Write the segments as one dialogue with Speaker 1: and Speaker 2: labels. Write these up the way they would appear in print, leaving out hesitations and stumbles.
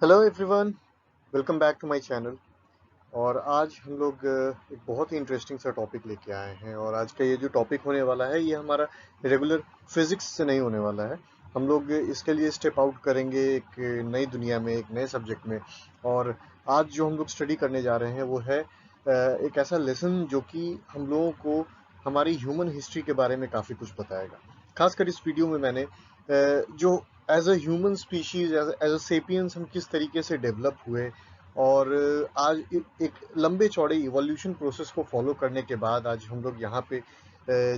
Speaker 1: Hello everyone, welcome back to my channel. और आज हम लोग एक बहुत ही इंटरेस्टिंग सा टॉपिक लेके आए हैं। और आज का ये जो टॉपिक होने वाला है, ये हमारा रेगुलर फिजिक्स से नहीं होने वाला है। हम लोग इसके लिए स्टेप आउट करेंगे एक नई दुनिया में, एक नए सब्जेक्ट में। और आज जो हम लोग स्टडी करने जा रहे हैं वो है एक ऐसा लेसन जो कि हम लोगों को हमारी ह्यूमन हिस्ट्री के बारे में काफ़ी कुछ बताएगा। खासकर इस वीडियो में मैंने जो as a human species, as a sapiens हम किस तरीके से डेवलप हुए, और आज एक लंबे चौड़े इवोल्यूशन प्रोसेस को फॉलो करने के बाद आज हम लोग यहाँ पे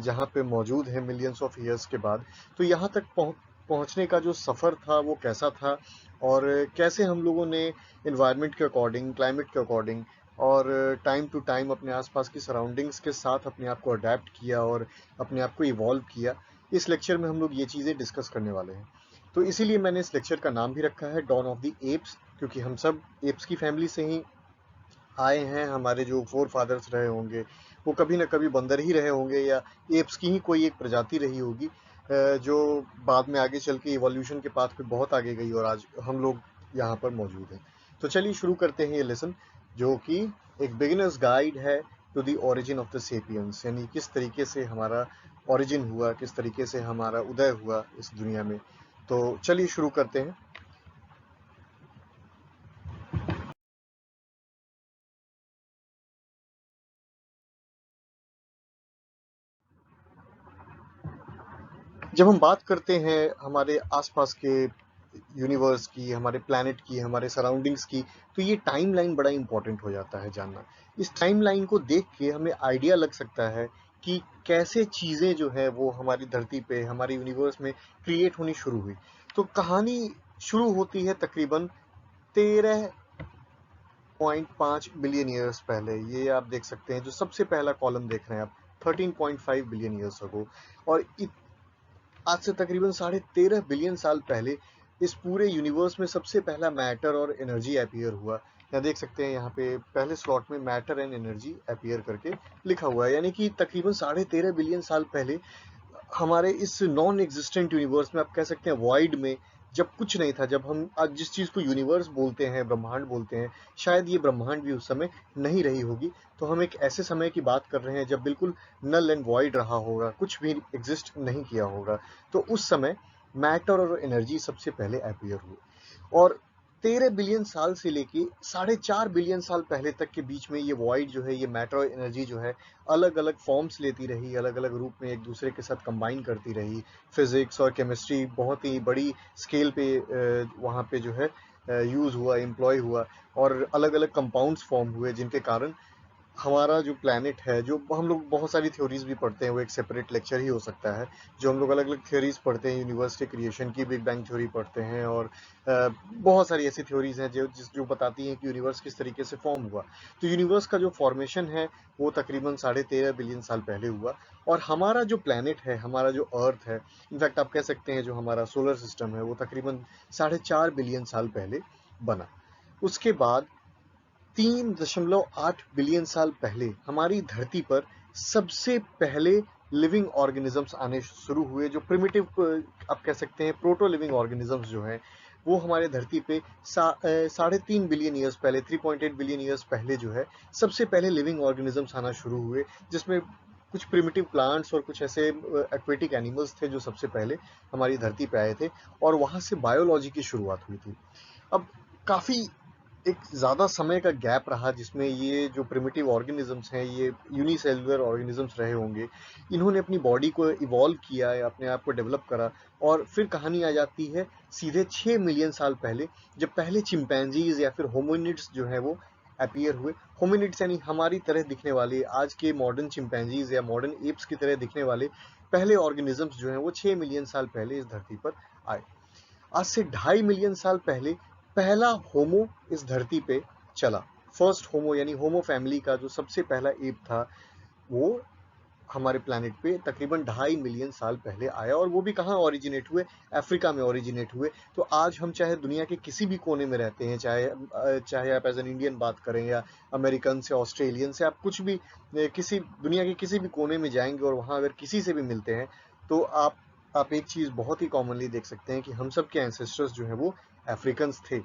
Speaker 1: जहाँ पे मौजूद हैं मिलियंस ऑफ ईयर्स के बाद। तो यहाँ तक पहुँचने का जो सफ़र था वो कैसा था, और कैसे हम लोगों ने इन्वायरमेंट के अकॉर्डिंग, क्लाइमेट के अकॉर्डिंग, और टाइम टू टाइम अपने आसपास की सराउंडिंग्स के साथ अपने आप को अडेप्ट किया और अपने आप को इवॉल्व किया। इस लेक्चर में हम लोग ये चीज़ें डिस्कस करने वाले हैं। तो इसीलिए मैंने इस लेक्चर का नाम भी रखा है डॉन ऑफ द एप्स, क्योंकि हम सब एप्स की फैमिली से ही आए हैं। हमारे जो फोर फादर्स रहे होंगे वो कभी ना कभी बंदर ही रहे होंगे, या एप्स की ही कोई एक प्रजाति रही होगी, जो बाद में आगे चल के इवोल्यूशन के पाथ पे बहुत आगे गई और आज हम लोग यहाँ पर मौजूद हैं। तो चलिए शुरू करते हैं ये लेसन, जो कि एक बिगिनर्स गाइड है to the origin of the sapiens, यानी किस तरीके से हमारा ओरिजिन हुआ, किस तरीके से हमारा उदय हुआ इस दुनिया में। तो चलिए शुरू करते हैं। जब हम बात करते हैं हमारे आसपास के यूनिवर्स की, हमारे प्लैनेट की, हमारे सराउंडिंग्स की, तो ये टाइमलाइन बड़ा इंपॉर्टेंट हो जाता है जानना। इस टाइमलाइन को देख के हमें आइडिया लग सकता है कि कैसे चीज़ें जो है वो हमारी धरती पे, हमारे यूनिवर्स में क्रिएट होनी शुरू हुई। तो कहानी शुरू होती है तकरीबन 13.5 बिलियन ईयर्स पहले। ये आप देख सकते हैं, जो सबसे पहला कॉलम देख रहे हैं आप, 13.5 बिलियन ईयर्स अगो। और आज से तकरीबन 13.5 बिलियन साल पहले इस पूरे यूनिवर्स में सबसे पहला मैटर और एनर्जी अपीयर हुआ। यहाँ देख सकते हैं, यहाँ पे पहले स्लॉट में मैटर एंड एनर्जी अपीयर करके लिखा हुआ है, यानी कि तकरीबन 13.5 बिलियन साल पहले हमारे इस नॉन एग्जिस्टेंट यूनिवर्स में, आप कह सकते हैं वॉइड में, जब कुछ नहीं था, जब हम आज जिस चीज़ को यूनिवर्स बोलते हैं, ब्रह्मांड बोलते हैं, शायद ये ब्रह्मांड भी उस समय नहीं रही होगी। तो हम एक ऐसे समय की बात कर रहे हैं जब बिल्कुल नल एंड वॉइड रहा होगा, कुछ भी एग्जिस्ट नहीं किया होगा। तो उस समय मैटर और एनर्जी सबसे पहले अपीयर हुए। और 13 बिलियन साल से लेके 4.5 बिलियन साल पहले तक के बीच में ये वॉइड जो है, ये मैटर और एनर्जी जो है, अलग अलग फॉर्म्स लेती रही, अलग अलग रूप में एक दूसरे के साथ कंबाइन करती रही। फिजिक्स और केमिस्ट्री बहुत ही बड़ी स्केल पे वहाँ पे जो है यूज़ हुआ, एम्प्लॉय हुआ, और अलग अलग कंपाउंड्स फॉर्म हुए, जिनके कारण हमारा जो प्लैनेट है, जो हम लोग बहुत सारी थ्योरीज भी पढ़ते हैं, वो एक सेपरेट लेक्चर ही हो सकता है। जो हम लोग अलग अलग थ्योरीज पढ़ते हैं, यूनिवर्स के क्रिएशन की बिग बैंग थ्योरी पढ़ते हैं, और बहुत सारी ऐसी थ्योरीज हैं जो बताती हैं कि यूनिवर्स किस तरीके से फॉर्म हुआ। तो यूनिवर्स का जो फॉर्मेशन है वो तकरीबन 13.5 बिलियन साल पहले हुआ। और हमारा जो प्लैनेट है, हमारा जो अर्थ है, इनफैक्ट आप कह सकते हैं जो हमारा सोलर सिस्टम है, वो तकरीबन 4.5 बिलियन साल पहले बना। उसके बाद 3.8 बिलियन साल पहले हमारी धरती पर सबसे पहले लिविंग ऑर्गेनिजम्स आने शुरू हुए, जो प्रिमिटिव, आप कह सकते हैं प्रोटो लिविंग ऑर्गेनिजम्स जो हैं, वो हमारे धरती पे 3.5 बिलियन ईयर्स पहले, 3.8 बिलियन ईयर्स पहले जो है सबसे पहले लिविंग ऑर्गेनिजम्स आना शुरू हुए, जिसमें कुछ प्रिमिटिव प्लांट्स और कुछ ऐसे एक्वेटिक एनिमल्स थे जो सबसे पहले हमारी धरती पे आए थे, और वहां से बायोलॉजी की शुरुआत हुई थी। अब काफी एक ज़्यादा समय का गैप रहा जिसमें ये जो प्रिमिटिव ऑर्गेनिजम्स हैं, ये यूनिसेलुलर ऑर्गेनिजम्स रहे होंगे। इन्होंने अपनी बॉडी को इवॉल्व किया है, अपने आप को डेवलप करा, और फिर कहानी आ जाती है सीधे 6 मिलियन साल पहले, जब पहले चिंपैंजीज या फिर होमिनिड्स जो है वो अपीयर हुए। होमिनिड्स यानी हमारी तरह दिखने वाले, आज के मॉडर्न चिंपैंजीज या मॉडर्न एप्स की तरह दिखने वाले पहले ऑर्गेनिजम्स जो हैं वो 6 मिलियन साल पहले इस धरती पर आए। आज से 2.5 मिलियन साल पहले पहला होमो इस धरती पे चला। फर्स्ट होमो यानी होमो फैमिली का जो सबसे पहला एप था, वो हमारे प्लैनेट पे तकरीबन 2.5 मिलियन साल पहले आया। और वो भी कहाँ ओरिजिनेट हुए? अफ्रीका में ओरिजिनेट हुए। तो आज हम चाहे दुनिया के किसी भी कोने में रहते हैं, चाहे आप एज एन इंडियन बात करें, या अमेरिकन से, ऑस्ट्रेलियन से, आप कुछ भी किसी दुनिया के किसी भी कोने में जाएंगे और वहाँ अगर किसी से भी मिलते हैं, तो आप एक चीज़ बहुत ही कॉमनली देख सकते हैं कि हम सब के एंसेस्टर्स जो हैं वो अफ्रीकन्स थे।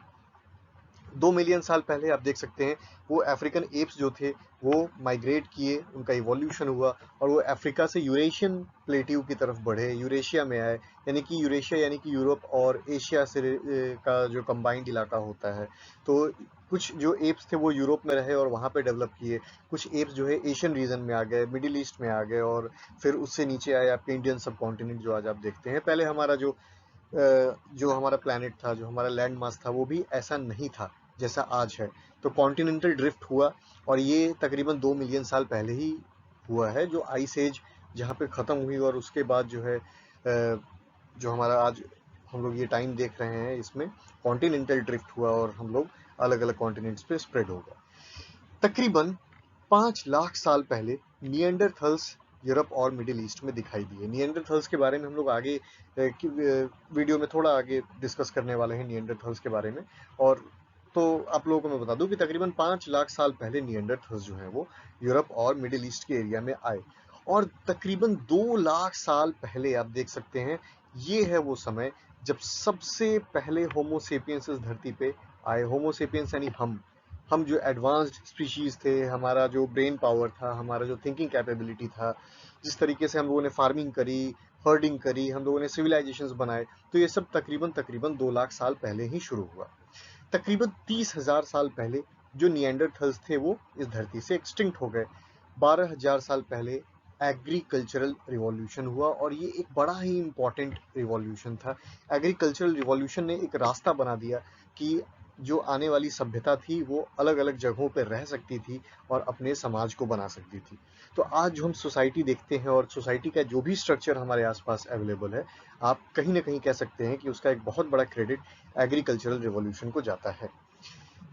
Speaker 1: 2 मिलियन साल पहले आप देख सकते हैं वो अफ्रीकन एप्स जो थे वो माइग्रेट किए, उनका इवोल्यूशन हुआ और वो अफ्रीका से यूरेशियन प्लेट्यू की तरफ बढ़े, यूरेशिया में आए, यानी कि यूरेशिया यानी कि यूरोप और एशिया से का जो कंबाइंड इलाका होता है। तो कुछ जो एप्स थे वो यूरोप में रहे और वहाँ पे डेवलप किए, कुछ एप्स जो है एशियन रीजन में आ गए, मिडिल ईस्ट में आ गए, और फिर उससे नीचे आए आपके इंडियन सब कॉन्टिनेंट जो आज आप देखते हैं। पहले हमारा जो हमारा प्लैनेट था, जो हमारा लैंड मास था, वो भी ऐसा नहीं था जैसा आज है। तो कॉन्टिनेंटल ड्रिफ्ट हुआ और ये तकरीबन 2 मिलियन साल पहले ही हुआ है, जो आइस एज जहाँ पे ख़त्म हुई, और उसके बाद जो है जो हमारा आज हम लोग ये टाइम देख रहे हैं, इसमें कॉन्टिनेंटल ड्रिफ्ट हुआ और हम लोग अलग अलग कॉन्टिनेंट्स पे स्प्रेड हो गए। तकरीबन 5 लाख साल पहले निएंडरथल्स यूरोप और मिडिल ईस्ट में दिखाई दिए। निएंडरथल्स के बारे में हम लोग आगे वीडियो में थोड़ा आगे डिस्कस करने वाले हैं निएंडरथल्स के बारे में। और तो आप लोगों को मैं बता दूं कि तकरीबन 5 लाख साल पहले निएंडरथल्स जो हैं वो यूरोप और मिडिल ईस्ट के एरिया में आए, और तकरीबन 2 लाख साल पहले आप देख सकते हैं ये है वो समय जब सबसे पहले होमोसेपियंस इस धरती पे आए। होमोसेपियंस यानी हम जो एडवांस्ड स्पीशीज थे, हमारा जो ब्रेन पावर था, हमारा जो थिंकिंग कैपेबिलिटी था, जिस तरीके से हम लोगों ने फार्मिंग करी, हर्डिंग करी, हम लोगों ने सिविलाइजेशंस बनाए, तो ये सब तकरीबन तकरीबन 2 लाख साल पहले ही शुरू हुआ। तकरीबन 30,000 साल पहले जो निएंडरथल्स थे वो इस धरती से एक्सटिंक्ट हो गए। 12,000 साल पहले एग्रीकल्चरल रिवॉल्यूशन हुआ, और ये एक बड़ा ही इंपॉर्टेंट रिवॉल्यूशन था। एग्रीकल्चरल रिवॉल्यूशन ने एक रास्ता बना दिया कि जो आने वाली सभ्यता थी वो अलग अलग जगहों पर रह सकती थी और अपने समाज को बना सकती थी। तो आज जो हम सोसाइटी देखते हैं और सोसाइटी का जो भी स्ट्रक्चर हमारे आसपास अवेलेबल है, आप कहीं ना कहीं कह सकते हैं कि उसका एक बहुत बड़ा क्रेडिट एग्रीकल्चरल रिवॉल्यूशन को जाता है।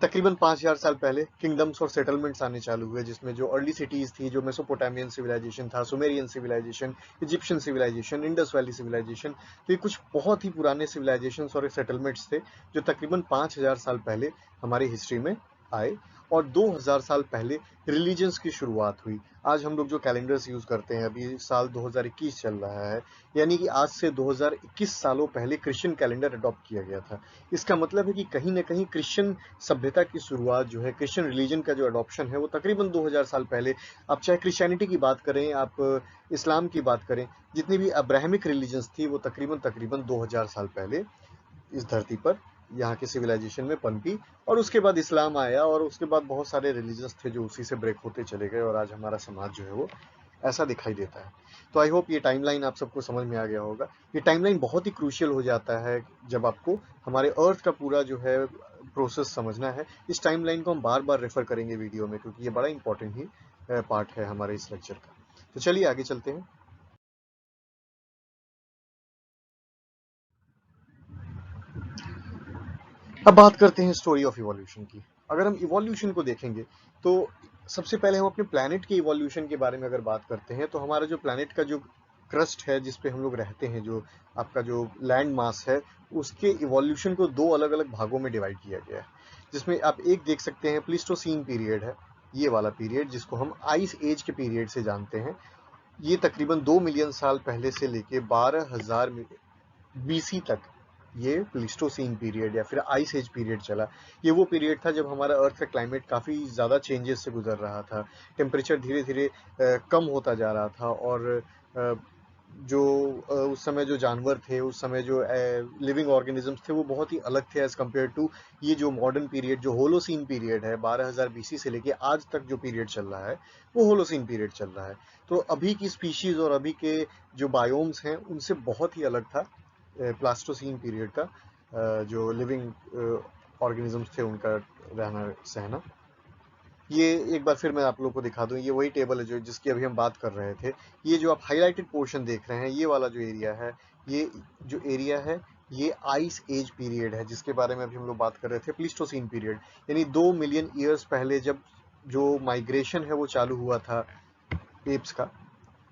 Speaker 1: तकरीबन 5,000 साल पहले किंगडम्स और सेटलमेंट्स आने चालू हुए, जिसमें जो अर्ली सिटीज थी, जो मेसोपोटामियन सिविलाइजेशन था, Sumerian civilisation, Egyptian civilisation, Indus valley civilisation, तो ये कुछ बहुत ही पुराने सिविलाइजेशंस और सेटलमेंट्स थे जो तकरीबन 5,000 साल पहले हमारी हिस्ट्री में आए। और 2,000 साल पहले रिलीजन्स की शुरुआत हुई। आज हम लोग जो कैलेंडर्स यूज करते हैं, अभी साल 2021 चल रहा है, यानी कि आज से 2021 सालों पहले क्रिश्चियन कैलेंडर अडॉप्ट किया गया था। इसका मतलब है कि कहीं ना कहीं क्रिश्चियन सभ्यता की शुरुआत जो है, क्रिश्चियन रिलीजन का जो अडॉप्शन है, वो तकरीबन 2000 साल पहले, आप चाहे क्रिश्चियनिटी की बात करें, आप इस्लाम की बात करें, जितनी भी अब्राहमिक रिलीजन्स थी वो तकरीबन तकरीबन 2000 साल पहले इस धरती पर यहाँ के सिविलाइजेशन में पनपी। और उसके बाद इस्लाम आया और उसके बाद बहुत सारे रिलीजन्स थे जो उसी से ब्रेक होते चले गए, और आज हमारा समाज जो है वो ऐसा दिखाई देता है। तो आई होप ये टाइमलाइन आप सबको समझ में आ गया होगा। ये टाइमलाइन बहुत ही क्रूशियल हो जाता है जब आपको हमारे अर्थ का पूरा जो है प्रोसेस समझना है। इस टाइमलाइन को हम बार बार रेफर करेंगे वीडियो में, क्योंकि ये बड़ा इंपॉर्टेंट ही पार्ट है हमारे इस लेक्चर का। तो चलिए आगे चलते हैं। अब बात करते हैं स्टोरी ऑफ इवोल्यूशन की। अगर हम इवोल्यूशन को देखेंगे तो सबसे पहले हम अपने प्लैनेट के इवोल्यूशन के बारे में अगर बात करते हैं, तो हमारा जो प्लैनेट का जो क्रस्ट है जिस पे हम लोग रहते हैं, जो आपका जो लैंड मास है, उसके इवोल्यूशन को 2 अलग अलग भागों में डिवाइड किया गया है। जिसमें आप एक देख सकते हैं प्लीस्टोसीन पीरियड है, ये वाला पीरियड जिसको हम आइस एज के पीरियड से जानते हैं। ये तकरीबन 2 मिलियन साल पहले से लेके 12,000 बीसी तक ये प्लीस्टोसीन पीरियड या फिर आइस एज पीरियड चला। ये वो पीरियड था जब हमारा अर्थ का क्लाइमेट काफ़ी ज़्यादा चेंजेस से गुजर रहा था, टेम्परेचर धीरे धीरे कम होता जा रहा था, और जो उस समय जो जानवर थे, उस समय जो लिविंग ऑर्गेनिजम्स थे, वो बहुत ही अलग थे एज कम्पेयर टू ये जो मॉडर्न पीरियड, जो होलोसीन पीरियड है 12,000 बीसी से लेके आज तक जो पीरियड चल रहा है, वो होलोसीन पीरियड चल रहा है। तो अभी की स्पीशीज और अभी के जो बायोम्स हैं उनसे बहुत ही अलग था प्लास्टोसीन पीरियड का, जो लिविंग ऑर्गेनिजम्स थे उनका रहना सहना। ये एक बार फिर मैं आप लोगों को दिखा दूं, ये वही टेबल है जो जिसकी अभी हम बात कर रहे थे। ये जो आप हाईलाइटेड पोर्शन देख रहे हैं, ये वाला जो एरिया है, ये जो एरिया है ये आइस एज पीरियड है, जिसके बारे में अभी हम लोग बात कर रहे थे, प्लीस्टोसीन पीरियड। यानी 2 मिलियन ईयर्स पहले जब जो माइग्रेशन है वो चालू हुआ था एप्स का।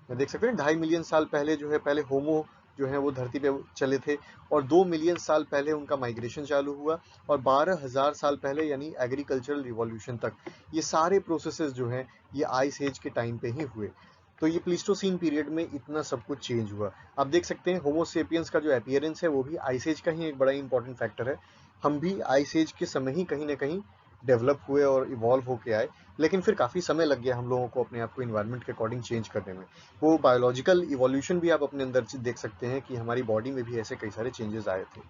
Speaker 1: देख सकते हैं 2.5 मिलियन साल पहले जो है, पहले होमो जो है वो धरती पे चले थे, और 2 मिलियन साल पहले उनका माइग्रेशन चालू हुआ, और 12,000 साल पहले यानी एग्रीकल्चरल रिवॉल्यूशन तक ये सारे प्रोसेसेस जो हैं ये आइस एज के टाइम पे ही हुए। तो ये प्लीस्टोसीन पीरियड में इतना सब कुछ चेंज हुआ। आप देख सकते हैं होमो सेपियंस का जो अपीयरेंस है वो भी आइस एज का ही एक बड़ा इंपॉर्टेंट फैक्टर है। हम भी आइस एज के समय ही कहीं ना कहीं डेवलप हुए और इवॉल्व होके आए, लेकिन फिर काफ़ी समय लग गया हम लोगों को अपने आप को इन्वायरमेंट के अकॉर्डिंग चेंज करने में। वो बायोलॉजिकल इवोल्यूशन भी आप अपने अंदर से देख सकते हैं कि हमारी बॉडी में भी ऐसे कई सारे चेंजेस आए थे।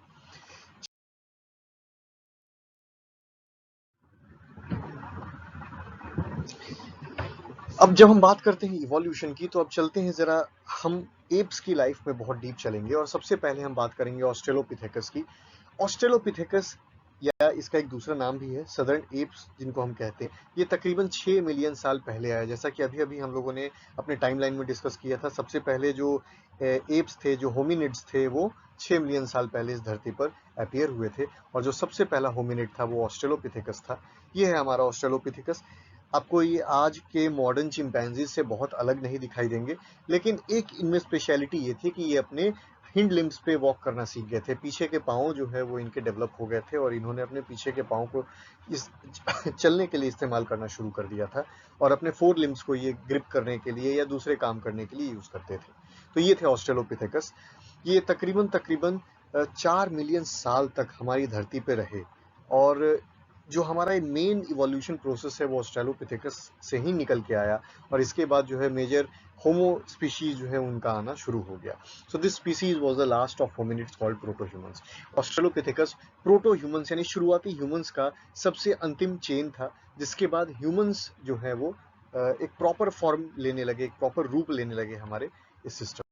Speaker 1: अब जब हम बात करते हैं इवोल्यूशन की, तो अब चलते हैं जरा हम एप्स की लाइफ में बहुत डीप चलेंगे और सबसे पहले हम बात करेंगे ऑस्ट्रेलोपिथेकस की। ऑस्ट्रेलोपिथेकस या इसका एक दूसरा नाम भी है सदर्न एप्स जिनको हम कहते हैं, ये तकरीबन 6 मिलियन साल पहले आया। जैसा कि अभी अभी हम लोगों ने अपने टाइमलाइन में डिस्कस किया था, सबसे पहले जो एप्स थे, जो होमिनिड्स थे, वो 6 मिलियन साल पहले इस धरती पर अपीयर हुए थे, और जो सबसे पहला होमिनिड था वो ऑस्ट्रेलोपिथेकस था। ये है हमारा ऑस्ट्रेलोपिथेकस। आपको ये आज के मॉडर्न चिंपैंजीज से बहुत अलग नहीं दिखाई देंगे, लेकिन एक इनमें स्पेशलिटी ये थी कि ये अपने हिंड लिम्स पे वॉक करना सीख गए थे। पीछे के पाँव जो है वो इनके डेवलप हो गए थे और इन्होंने अपने पीछे के पाँव को इस चलने के लिए इस्तेमाल करना शुरू कर दिया था, और अपने 4 लिम्स को ये ग्रिप करने के लिए या दूसरे काम करने के लिए यूज करते थे। तो ये थे ऑस्ट्रेलोपिथेकस। ये तकरीबन तकरीबन 4 मिलियन साल तक हमारी धरती पे रहे, और जो हमारा मेन इवोल्यूशन प्रोसेस है वो ऑस्ट्रेलोपिथेकस से ही निकल के आया, और इसके बाद जो है मेजर होमो स्पीशीज जो है उनका आना शुरू हो गया। So this species was the last of hominids called protohumans. Australopithecus protohumans यानी शुरुआती ह्यूमंस का सबसे अंतिम चेन था, जिसके बाद ह्यूमंस जो है वो एक प्रॉपर फॉर्म लेने लगे, एक प्रॉपर रूप लेने लगे हमारे इस सिस्टम।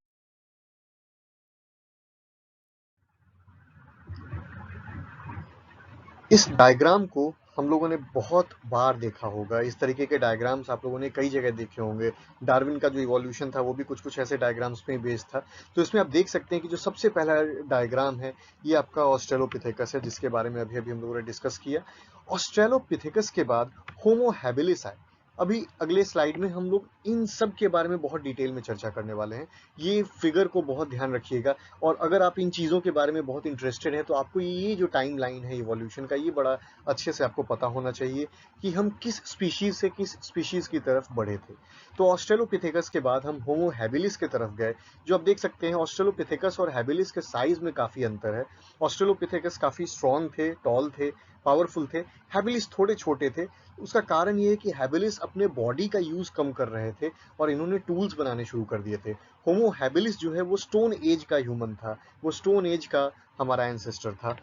Speaker 1: इस डायग्राम को हम लोगों ने बहुत बार देखा होगा। इस तरीके के डायग्राम्स आप लोगों ने कई जगह देखे होंगे। डार्विन का जो इवोल्यूशन था वो भी कुछ कुछ ऐसे डायग्राम्स में बेस्ड था। तो इसमें आप देख सकते हैं कि जो सबसे पहला डायग्राम है ये आपका ऑस्ट्रेलोपिथेकस है, जिसके बारे में अभी अभी हम लोगों ने डिस्कस किया। ऑस्ट्रेलोपिथेकस के बाद होमो हैबिलिस आए। अभी अगले स्लाइड में हम लोग इन सब के बारे में बहुत डिटेल में चर्चा करने वाले हैं। ये फिगर को बहुत ध्यान रखिएगा, और अगर आप इन चीज़ों के बारे में बहुत इंटरेस्टेड हैं तो आपको ये जो टाइम लाइन है इवोल्यूशन का, ये बड़ा अच्छे से आपको पता होना चाहिए कि हम किस स्पीशीज से किस स्पीशीज की तरफ बढ़े थे। तो ऑस्ट्रेलोपिथेकस के बाद हम होमो हैबिलिस की तरफ गए। जो आप देख सकते हैं ऑस्ट्रेलोपिथेकस और हैबिलिस के साइज में काफ़ी अंतर है। ऑस्ट्रेलोपिथेकस काफ़ी स्ट्रॉन्ग थे, टॉल थे, पावरफुल थे। हैबिलिस थोड़े छोटे थे। उसका कारण ये है कि हैबिलिस अपने बॉडी का यूज कम कर रहे थे और इन्होंने टूल्स बनाने शुरू कर दिए थे। होमो हैबिलिस जो है वो स्टोन एज का ह्यूमन था, वो स्टोन एज का हमारा एंसेस्टर था।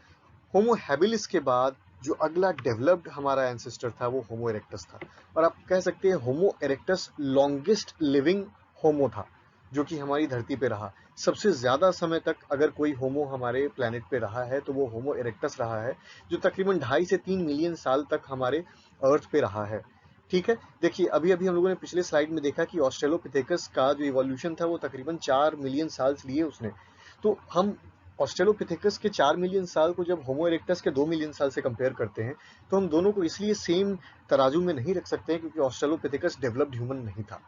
Speaker 1: होमो हैबिलिस के बाद जो अगला डेवलप्ड हमारा एंसेस्टर था वो होमो इरेक्टस था, और आप कह सकते हैं होमो इरेक्टस लॉन्गेस्ट लिविंग होमो था जो कि हमारी धरती पे रहा। सबसे ज्यादा समय तक अगर कोई होमो हमारे प्लेनेट पे रहा है तो वो होमो इरेक्टस रहा है, जो तकरीबन 2.5 से 3 मिलियन साल तक हमारे अर्थ पे रहा है। ठीक है, देखिए अभी अभी हम लोगों ने पिछले स्लाइड में देखा कि ऑस्ट्रेलोपिथेकस का जो इवोल्यूशन था वो तकरीबन 4 मिलियन साल लिए उसने। तो हम ऑस्ट्रेलोपिथेकस के 4 मिलियन साल को जब होमो इरेक्टस के 2 मिलियन साल से कंपेयर करते हैं, तो हम दोनों को इसलिए सेम तराजू में नहीं रख सकते हैं क्योंकि ऑस्ट्रेलोपिथेकस डेवलप्ड ह्यूमन नहीं था,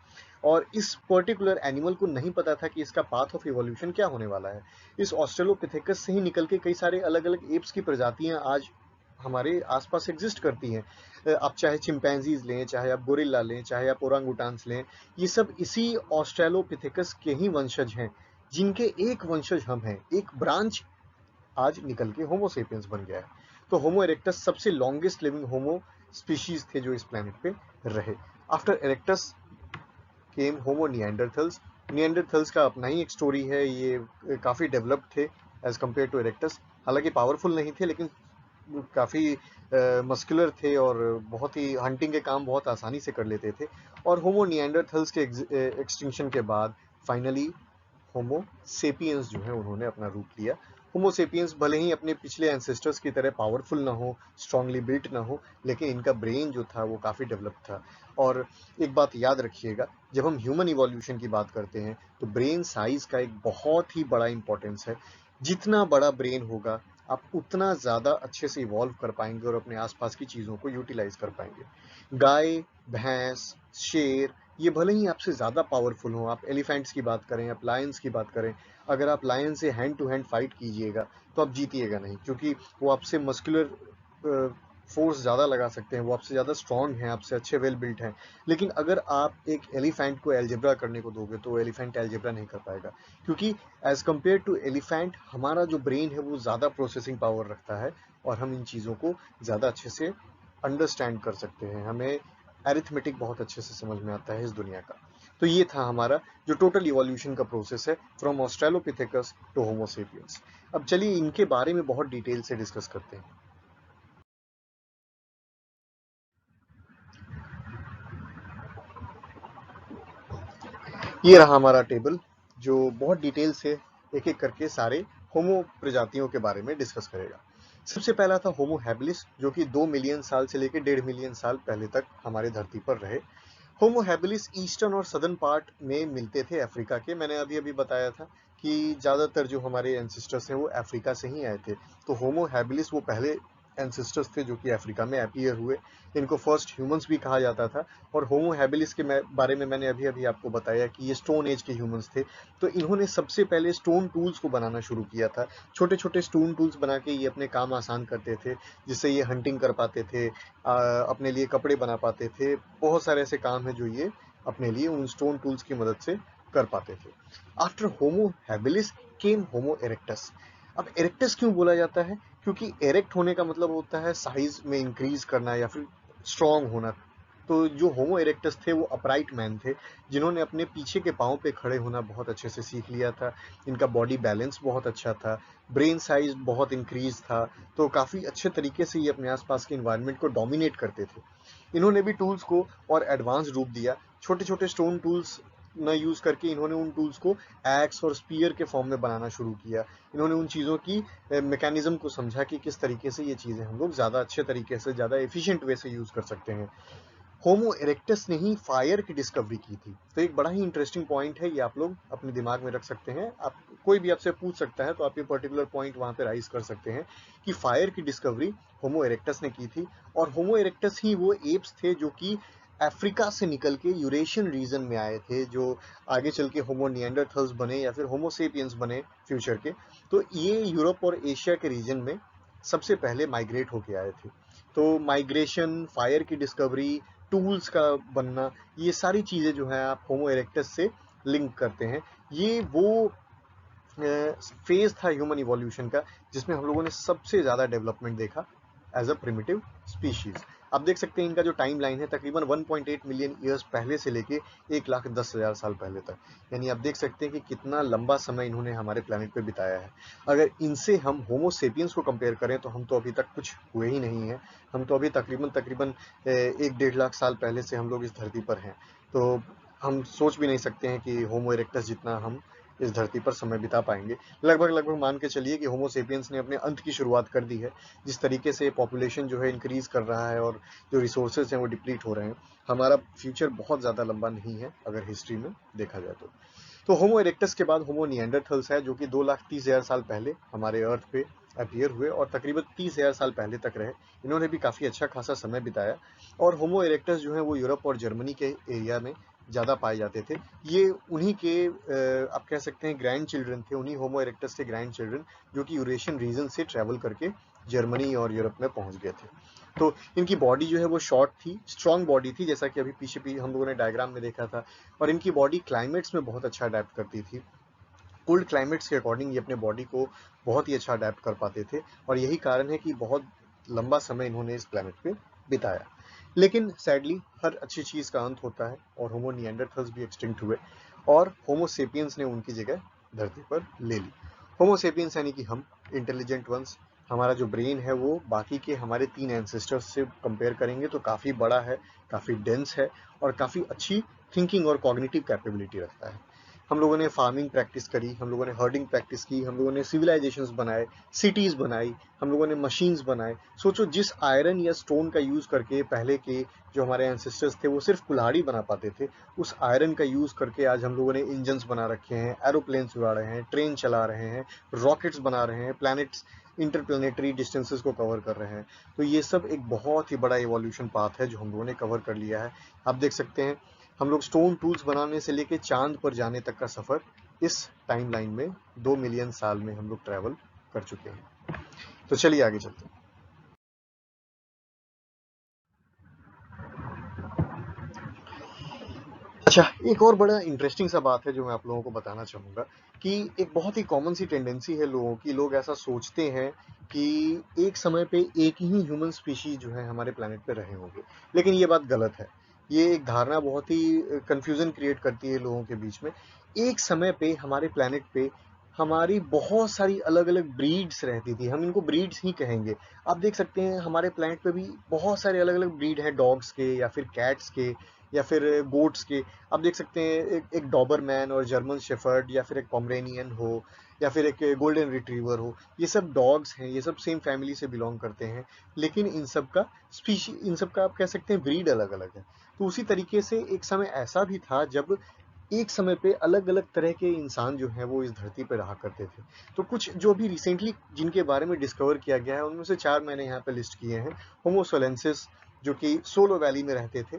Speaker 1: और इस पर्टिकुलर एनिमल को नहीं पता था कि इसका पाथ ऑफ इवोल्यूशन क्या होने वाला है। इस ऑस्ट्रेलोपिथेकस से ही निकल के कई सारे अलग अलग एप्स की प्रजातियां आज हमारे आसपास एग्जिस्ट करती हैं। आप चाहे चिंपैंजीज लें, चाहे आप गोरिल्ला लें, चाहे आप ओरांगुटान्स लें, ये सब इसी ऑस्ट्रेलोपिथेकस के ही वंशज हैं, जिनके एक वंशज हम हैं। एक ब्रांच आज निकल के होमो सेपियंस बन गया है। तो होमो इरेक्टस सबसे लॉन्गेस्ट लिविंग होमो स्पीशीज थे जो इस प्लेनेट पे रहे। आफ्टर इरेक्टस केम होमो निएंडरथल्स। निएंडरथल्स का अपना ही एक स्टोरी है। ये काफ़ी डेवलप्ड थे एज कम्पेयर टू इरेक्टस। हालांकि पावरफुल नहीं थे, लेकिन काफ़ी मस्कुलर थे और बहुत ही हंटिंग के काम बहुत आसानी से कर लेते थे। और होमो निएंडरथल्स के एक्सटिंक्शन के बाद फाइनली होमो सेपियंस जो है उन्होंने अपना रूप लिया। होमो सेपियंस भले ही अपने पिछले एंसेस्टर्स की तरह पावरफुल ना हो, स्ट्रांगली बिल्ट ना हो, लेकिन इनका ब्रेन जो था वो काफ़ी डेवलप था। और एक बात याद रखिएगा, जब हम ह्यूमन इवोल्यूशन की बात करते हैं तो ब्रेन साइज का एक बहुत ही बड़ा इंपॉर्टेंस है। जितना बड़ा ब्रेन होगा आप उतना ज़्यादा अच्छे से इवॉल्व कर पाएंगे और अपने आसपास की चीज़ों को यूटिलाइज कर पाएंगे। गाय, भैंस, शेर, ये भले ही आपसे ज़्यादा पावरफुल हो, आप एलिफेंट्स की बात करें, आप लायंस की बात करें, अगर आप लायन से हैंड टू हैंड फाइट कीजिएगा तो आप जीतिएगा नहीं, क्योंकि वो आपसे मस्कुलर फोर्स ज़्यादा लगा सकते हैं, वो आपसे ज़्यादा स्ट्रॉन्ग हैं, आपसे अच्छे वेल बिल्ट हैं। लेकिन अगर आप एक एलिफेंट को एल्जेब्रा करने को दोगे तो एलिफेंट एल्जेब्रा नहीं कर पाएगा, क्योंकि एज कम्पेयर टू एलिफेंट हमारा जो ब्रेन है वो ज़्यादा प्रोसेसिंग पावर रखता है और हम इन चीज़ों को ज़्यादा अच्छे से अंडरस्टैंड कर सकते हैं। हमें एरिथमेटिक बहुत अच्छे से समझ में आता है इस दुनिया का। तो ये था हमारा जो टोटल इवोल्यूशन का प्रोसेस है from Australopithecus to Homo sapiens. अब चलिए इनके बारे में बहुत डिटेल से डिस्कस करते हैं। ये रहा हमारा टेबल जो बहुत डिटेल से एक एक करके सारे होमो प्रजातियों के बारे में डिस्कस करेगा। सबसे पहला था होमो हैबिलिस, जो कि 2 मिलियन साल से लेकर 1.5 मिलियन साल पहले तक हमारे धरती पर रहे। होमो हैबिलिस ईस्टर्न और सदर्न पार्ट में मिलते थे अफ्रीका के। मैंने अभी अभी बताया था कि ज़्यादातर जो हमारे एंसिस्टर्स हैं वो अफ्रीका से ही आए थे। तो होमो हैबिलिस वो पहले एंसिस्टर्स थे जो कि अफ्रीका में अपीयर हुए। इनको फर्स्ट ह्यूमंस भी कहा जाता था। और होमो हैबिलिस के बारे में मैंने अभी अभी आपको बताया कि ये स्टोन एज के ह्यूमंस थे। तो इन्होंने सबसे पहले स्टोन टूल्स को बनाना शुरू किया था। छोटे छोटे स्टोन टूल्स बना के ये अपने काम आसान करते थे, जिससे ये हंटिंग कर पाते थे, अपने लिए कपड़े बना पाते थे। बहुत सारे ऐसे काम हैं जो ये अपने लिए उन स्टोन टूल्स की मदद से कर पाते थे। आफ्टर होमो हैबिलिस केम होमो इरेक्टस। अब इरेक्टस क्यों बोला जाता है? क्योंकि इरेक्ट होने का मतलब होता है साइज में इंक्रीज करना या फिर स्ट्रांग होना। तो जो होमो इरेक्टस थे वो अपराइट मैन थे, जिन्होंने अपने पीछे के पाँव पे खड़े होना बहुत अच्छे से सीख लिया था। इनका बॉडी बैलेंस बहुत अच्छा था, ब्रेन साइज बहुत इंक्रीज था। तो काफ़ी अच्छे तरीके से ये अपने आसपास के इन्वायरमेंट को डोमिनेट करते थे। इन्होंने भी टूल्स को और एडवांस रूप दिया। छोटे छोटे स्टोन टूल्स न यूज करके इन्होंने उन टूल्स को एक्स और स्पीयर के फॉर्म में बनाना शुरू किया। इन्होंने उन चीज़ों की मैकेनिज्म को समझा कि किस तरीके से ये चीज़ें हम लोग ज़्यादा अच्छे तरीके से, ज़्यादा एफिशिएंट वे से यूज़ कर सकते हैं। होमो इरेक्टस ने ही फायर की डिस्कवरी की थी। तो एक बड़ा ही इंटरेस्टिंग पॉइंट है, ये आप लोग अपने दिमाग में रख सकते हैं। आप कोई भी आपसे पूछ सकता है तो आप ये पर्टिकुलर पॉइंट वहां पे राइज कर सकते हैं कि फायर की डिस्कवरी होमो इरेक्टस ने की थी। और होमो इरेक्टस ही वो एप्स थे जो कि अफ्रीका से निकल के यूरेशियन रीजन में आए थे, जो आगे चल के होमो निएंडरथल्स बने या फिर होमो सेपियंस बने फ्यूचर के। तो ये यूरोप और एशिया के रीजन में सबसे पहले माइग्रेट होके आए थे। तो माइग्रेशन, फायर की डिस्कवरी, टूल्स का बनना, ये सारी चीज़ें जो है आप होमो इरेक्टस से लिंक करते हैं। ये वो फेज था ह्यूमन इवोल्यूशन का जिसमें हम लोगों ने सबसे ज़्यादा डेवलपमेंट देखा एज अ प्रिमिटिव स्पीशीज। आप देख सकते हैं इनका जो टाइम लाइन है तकरीबन 1.8 मिलियन ईयर्स पहले से लेके 1,10,000 साल पहले तक। यानी आप देख सकते हैं कि कितना लंबा समय इन्होंने हमारे प्लेनेट पे बिताया है। अगर इनसे हम होमो सेपियंस को कंपेयर करें तो हम तो अभी तक कुछ हुए ही नहीं हैं। हम तो अभी तकरीबन तकरीबन 1-1.5 लाख साल पहले से हम लोग इस धरती पर हैं। तो हम सोच भी नहीं सकते हैं कि होमो इरेक्टस जितना हम इस धरती पर समय बिता पाएंगे। लगभग लगभग मान के चलिए कि होमो सेपियंस ने अपने अंत की शुरुआत कर दी है। जिस तरीके से पॉपुलेशन जो है इंक्रीज कर रहा है और जो रिसोर्सेज हैं वो डिप्लीट हो रहे हैं, हमारा फ्यूचर बहुत ज़्यादा लंबा नहीं है अगर हिस्ट्री में देखा जाए तो होमो इरेक्टस के बाद होमो निएंडरथल्स है जो कि 2,30,000 साल पहले हमारे अर्थ पे अपीयर हुए और तकरीबन 30,000 साल पहले तक रहे। इन्होंने भी काफ़ी अच्छा खासा समय बिताया। और होमो इरेक्टस जो है वो यूरोप और जर्मनी के एरिया में ज़्यादा पाए जाते थे। ये उन्हीं के आप कह सकते हैं ग्रैंड चिल्ड्रन थे, उन्हीं होमो इरेक्टस के ग्रैंड चिल्ड्रन जो कि यूरेशियन रीजन से ट्रैवल करके जर्मनी और यूरोप में पहुंच गए थे। तो इनकी बॉडी जो है वो शॉर्ट थी, स्ट्रॉन्ग बॉडी थी, जैसा कि अभी पीछे भी हम लोगों ने डायग्राम में देखा था। और इनकी बॉडी क्लाइमेट्स में बहुत अच्छा अडेप्ट करती थी। कोल्ड क्लाइमेट्स के अकॉर्डिंग ये अपने बॉडी को बहुत ही अच्छा अडेप्ट कर पाते थे। और यही कारण है कि बहुत लंबा समय इन्होंने इस प्लेनेट पे बिताया। लेकिन सैडली हर अच्छी चीज़ का अंत होता है और होमो निएंडरथल्स भी एक्सटिंक्ट हुए और होमो सेपियंस ने उनकी जगह धरती पर ले ली। होमो सेपियंस यानी कि हम इंटेलिजेंट वंस। हमारा जो ब्रेन है वो बाकी के हमारे 3 एंसेस्टर्स से कंपेयर करेंगे तो काफ़ी बड़ा है, काफ़ी डेंस है और काफ़ी अच्छी थिंकिंग और कॉग्निटिव कैपेबिलिटी रखता है। हम लोगों ने फार्मिंग प्रैक्टिस करी, हम लोगों ने हर्डिंग प्रैक्टिस की, हम लोगों ने सिविलाइजेशंस बनाए, सिटीज़ बनाई, हम लोगों ने मशीन्स बनाए। सोचो जिस आयरन या स्टोन का यूज़ करके पहले के जो हमारे एंसेस्टर्स थे वो सिर्फ कुल्हाड़ी बना पाते थे, उस आयरन का यूज़ करके आज हम लोगों ने इंजन्स बना रखे हैं, एरोप्लेन्स उड़ा रहे हैं, ट्रेन चला रहे हैं, रॉकेट्स बना रहे हैं, प्लैनेट्स इंटरप्लेनेटरी डिस्टेंसेस को कवर कर रहे हैं। तो ये सब एक बहुत ही बड़ा इवोल्यूशन पाथ है जो हम लोगों ने कवर कर लिया है। आप देख सकते हैं हम लोग स्टोन टूल्स बनाने से लेके चांद पर जाने तक का सफर इस टाइमलाइन में 2 मिलियन साल में हम लोग ट्रैवल कर चुके हैं। तो चलिए आगे चलते हैं। अच्छा, एक और बड़ा इंटरेस्टिंग सा बात है जो मैं आप लोगों को बताना चाहूँगा कि एक बहुत ही कॉमन सी टेंडेंसी है लोगों की, लोग ऐसा सोचते हैं कि एक समय पे एक ही ह्यूमन स्पीशीज जो है हमारे प्लेनेट पे रहे होंगे, लेकिन ये बात गलत है। ये एक धारणा बहुत ही कंफ्यूजन क्रिएट करती है लोगों के बीच में। एक समय पे हमारे प्लेनेट पे हमारी बहुत सारी अलग अलग ब्रीड्स रहती थी, हम इनको ब्रीड्स ही कहेंगे। आप देख सकते हैं हमारे प्लेनेट पे भी बहुत सारे अलग अलग ब्रीड हैं, डॉग्स के या फिर कैट्स के या फिर गोट्स के। आप देख सकते हैं एक डॉबरमैन और जर्मन शेफर्ड या फिर एक पोमरेनियन हो या फिर एक गोल्डन रिट्रीवर हो, ये सब डॉग्स हैं, ये सब सेम फैमिली से बिलोंग करते हैं, लेकिन इन सब का आप कह सकते हैं ब्रीड अलग अलग है। तो उसी तरीके से एक समय ऐसा भी था जब एक समय पे अलग अलग तरह के इंसान जो हैं वो इस धरती पे रहा करते थे। तो कुछ जो भी रिसेंटली जिनके बारे में डिस्कवर किया गया है उनमें से 4 मैंने यहाँ पे लिस्ट किए हैं। होमोसोलेंसिस, जो कि सोलो वैली में रहते थे,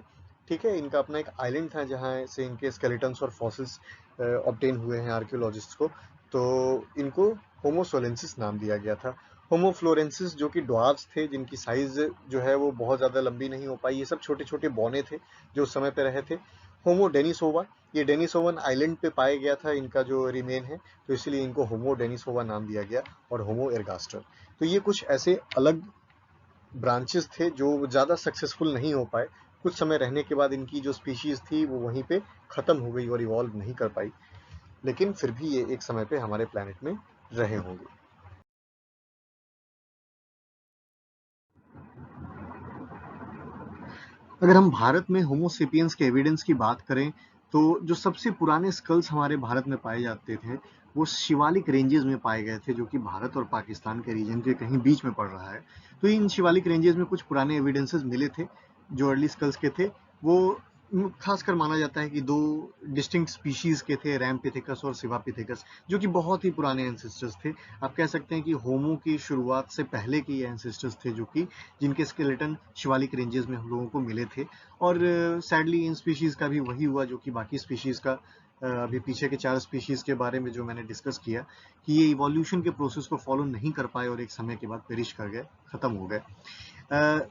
Speaker 1: ठीक है। इनका अपना एक आइलैंड था जहाँ से इनके स्केलेटन्स और फॉसिल्स ऑब्टेन हुए हैं आर्कियोलॉजिस्ट को, तो इनको होमोसोलेंसिस नाम दिया गया था। होमो फ्लोरेंसिस जो कि ड्वार्फ्स थे, जिनकी साइज जो है वो बहुत ज़्यादा लंबी नहीं हो पाई, ये सब छोटे छोटे बौने थे जो उस समय पे रहे थे। होमो डेनिसोवा, ये डेनिसोवन आइलैंड पे पाया गया था इनका जो रिमेन है, तो इसलिए इनको होमो डेनिसोवा नाम दिया गया। और होमो एर्गास्टर, तो ये कुछ ऐसे अलग ब्रांचेस थे जो ज़्यादा सक्सेसफुल नहीं हो पाए। कुछ समय रहने के बाद इनकी जो स्पीशीज थी वो वहीं पे ख़त्म हो गई और इवॉल्व नहीं कर पाई, लेकिन फिर भी ये एक समय पे हमारे प्लेनेट में रहे होंगे। अगर हम भारत में होमोसेपियंस के एविडेंस की बात करें, तो जो सबसे पुराने स्कल्स हमारे भारत में पाए जाते थे वो शिवालिक रेंजेस में पाए गए थे, जो कि भारत और पाकिस्तान के रीजन के कहीं बीच में पड़ रहा है। तो इन शिवालिक रेंजेस में कुछ पुराने एविडेंसेस मिले थे जो अर्ली स्कल्स के थे। वो खासकर माना जाता है कि 2 डिस्टिंक्ट स्पीशीज के थे, रैमपिथेकस और सिवापिथेकस, जो कि बहुत ही पुराने एंसेस्टर्स थे। आप कह सकते हैं कि होमो की शुरुआत से पहले के ये एंसेस्टर्स थे, जो कि जिनके स्केलेटन शिवालिक रेंजेस में हम लोगों को मिले थे। और सैडली इन स्पीशीज का भी वही हुआ जो कि बाकी स्पीशीज का अभी पीछे के 4 स्पीशीज के बारे में जो मैंने डिस्कस किया, कि ये इवोल्यूशन के प्रोसेस को फॉलो नहीं कर पाए और एक समय के बाद पेरिश कर गए, खत्म हो गए।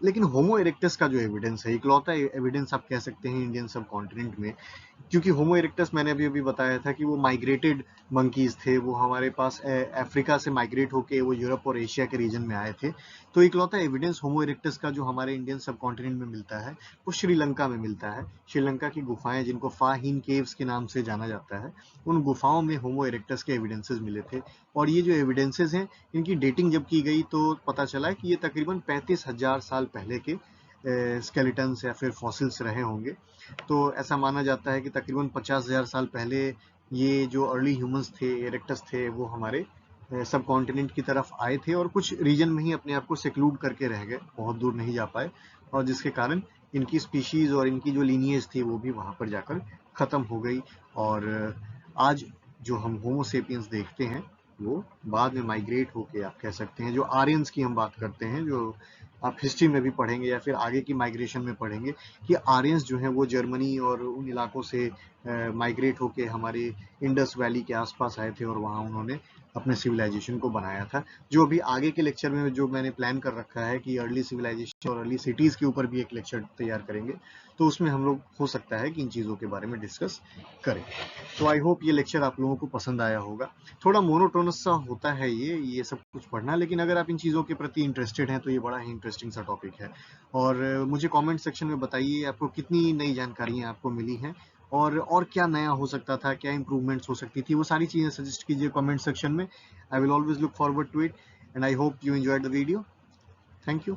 Speaker 1: लेकिन होमो इरेक्टस का जो एविडेंस है, इकलौता एविडेंस आप कह सकते हैं इंडियन सब कॉन्टिनेंट में, क्योंकि होमो इरेक्टस मैंने अभी अभी बताया था कि वो माइग्रेटेड मंकीज थे, वो हमारे पास अफ्रीका से माइग्रेट होके वो यूरोप और एशिया के रीजन में आए थे। तो इकलौता एविडेंस होमो इरेक्टस का जो हमारे इंडियन सब कॉन्टिनेंट में मिलता है वो श्रीलंका में मिलता है। श्रीलंका की गुफाएं, जिनको फाहीन केव्स के नाम से जाना जाता है, उन गुफाओं में होमो इरेक्टस के एविडेंसेस मिले थे। और ये जो एविडेंसेस हैं, इनकी डेटिंग जब की गई तो पता चला है कि ये तकरीबन 35,000 साल पहले के स्केलेटन्स या फिर फॉसिल्स रहे होंगे। तो ऐसा माना जाता है कि तकरीबन 50,000 साल पहले ये जो अर्ली ह्यूमंस थे, इरेक्टस थे, वो हमारे सब कॉन्टिनेंट की तरफ आए थे और कुछ रीजन में ही अपने आप को सेक्लूड करके रह गए, बहुत दूर नहीं जा पाए, और जिसके कारण इनकी स्पीशीज और इनकी जो लीनिएज थी वो भी वहां पर जाकर खत्म हो गई। और आज जो हम होमोसेपियंस देखते हैं वो बाद में माइग्रेट होके, आप कह सकते हैं, जो आर्यंस की हम बात करते हैं, जो आप हिस्ट्री में भी पढ़ेंगे या फिर आगे की माइग्रेशन में पढ़ेंगे कि आर्यंस जो हैं वो जर्मनी और उन इलाकों से माइग्रेट होके हमारे इंडस वैली के आसपास आए थे और वहाँ उन्होंने अपने सिविलाइजेशन को बनाया था। जो अभी आगे के लेक्चर में जो मैंने प्लान कर रखा है कि अर्ली सिविलाइजेशन और अर्ली सिटीज के ऊपर भी एक लेक्चर तैयार करेंगे, तो उसमें हम लोग हो सकता है कि इन चीज़ों के बारे में डिस्कस करें। तो आई होप ये लेक्चर आप लोगों को पसंद आया होगा। थोड़ा मोनोटोनस सा होता है ये सब कुछ पढ़ना, लेकिन अगर आप इन चीज़ों के प्रति इंटरेस्टेड हैं तो ये बड़ा ही इंटरेस्टिंग सा टॉपिक है। और मुझे कमेंट सेक्शन में बताइए आपको कितनी नई जानकारियाँ आपको मिली हैं और क्या नया हो सकता था, क्या इंप्रूवमेंट्स हो सकती थी, वो सारी चीज़ें सजेस्ट कीजिए कमेंट सेक्शन में। I will always look forward to it and I hope you enjoyed the video. Thank you.